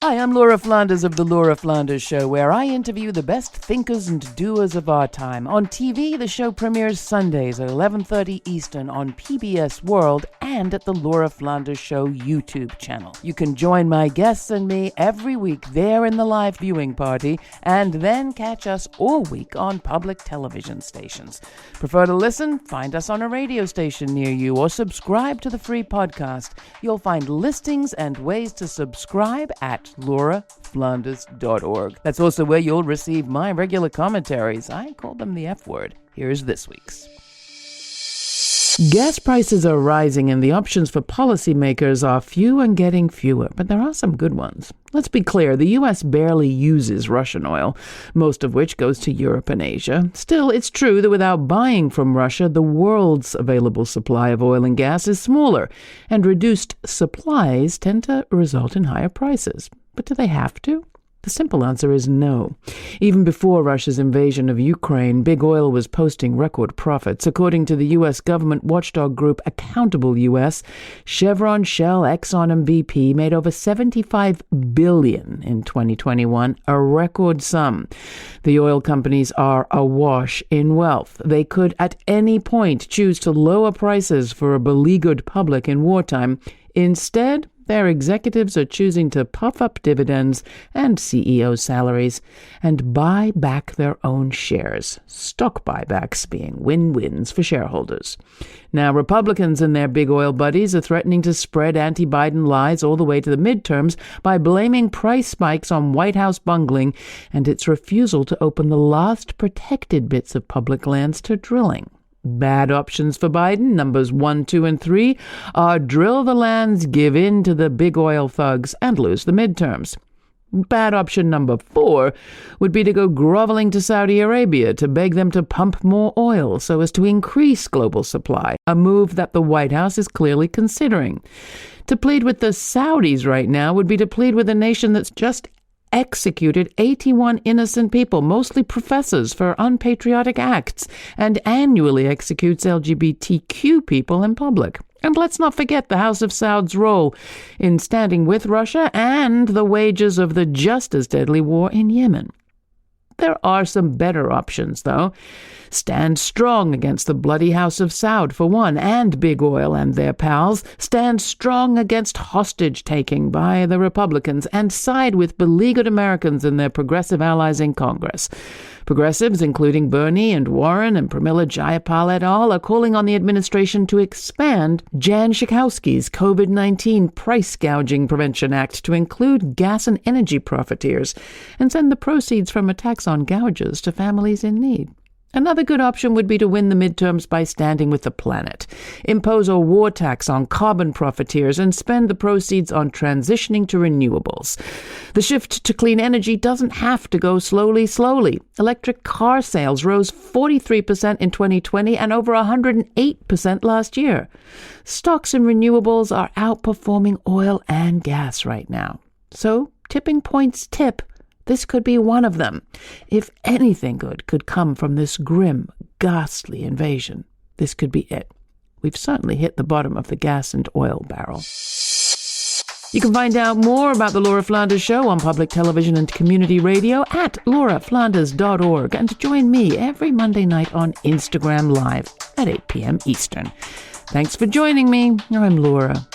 Hi, I'm Laura Flanders of The Laura Flanders Show, where I interview the best thinkers and doers of our time. On TV, the show premieres Sundays at 11:30 Eastern on PBS World and at the Laura Flanders Show YouTube channel. You can join my guests and me every week there in the live viewing party, and then catch us all week on public television stations. Prefer to listen? Find us on a radio station near you or subscribe to the free podcast. You'll find listings and ways to subscribe at lauraflanders.org. That's also where you'll receive my regular commentaries. I call them the F word. Here's this week's. Gas prices are rising and the options for policymakers are few and getting fewer, but there are some good ones. Let's be clear, the U.S. barely uses Russian oil, most of which goes to Europe and Asia. Still, it's true that without buying from Russia, the world's available supply of oil and gas is smaller, and reduced supplies tend to result in higher prices. But do they have to? The simple answer is no. Even before Russia's invasion of Ukraine, big oil was posting record profits. According to the U.S. government watchdog group Accountable U.S., Chevron, Shell, Exxon, and BP made over $75 billion in 2021, a record sum. The oil companies are awash in wealth. They could at any point choose to lower prices for a beleaguered public in wartime. Instead, their executives are choosing to puff up dividends and CEO salaries and buy back their own shares, stock buybacks being win-wins for shareholders. Now, Republicans and their big oil buddies are threatening to spread anti-Biden lies all the way to the midterms by blaming price spikes on White House bungling and its refusal to open the last protected bits of public lands to drilling. Bad options for Biden, numbers 1, 2, and 3, are drill the lands, give in to the big oil thugs, and lose the midterms. Bad option number 4 would be to go groveling to Saudi Arabia to beg them to pump more oil so as to increase global supply, a move that the White House is clearly considering. To plead with the Saudis right now would be to plead with a nation that's just executed 81 innocent people, mostly professors, for unpatriotic acts, and annually executes LGBTQ people in public. And let's not forget the House of Saud's role in standing with Russia and the wages of the just as deadly war in Yemen. There are some better options, though. Stand strong against the bloody House of Saud, for one, and big oil and their pals. Stand strong against hostage-taking by the Republicans and side with beleaguered Americans and their progressive allies in Congress. Progressives, including Bernie and Warren and Pramila Jayapal et al., are calling on the administration to expand Jan Schakowsky's COVID-19 Price Gouging Prevention Act to include gas and energy profiteers and send the proceeds from a tax on gougers to families in need. Another good option would be to win the midterms by standing with the planet, impose a war tax on carbon profiteers, and spend the proceeds on transitioning to renewables. The shift to clean energy doesn't have to go slowly. Electric car sales rose 43% in 2020 and over 108% last year. Stocks in renewables are outperforming oil and gas right now. So, tipping points tip. This could be one of them. If anything good could come from this grim, ghastly invasion, this could be it. We've certainly hit the bottom of the gas and oil barrel. You can find out more about The Laura Flanders Show on public television and community radio at lauraflanders.org, and join me every Monday night on Instagram Live at 8 p.m. Eastern. Thanks for joining me. I'm Laura.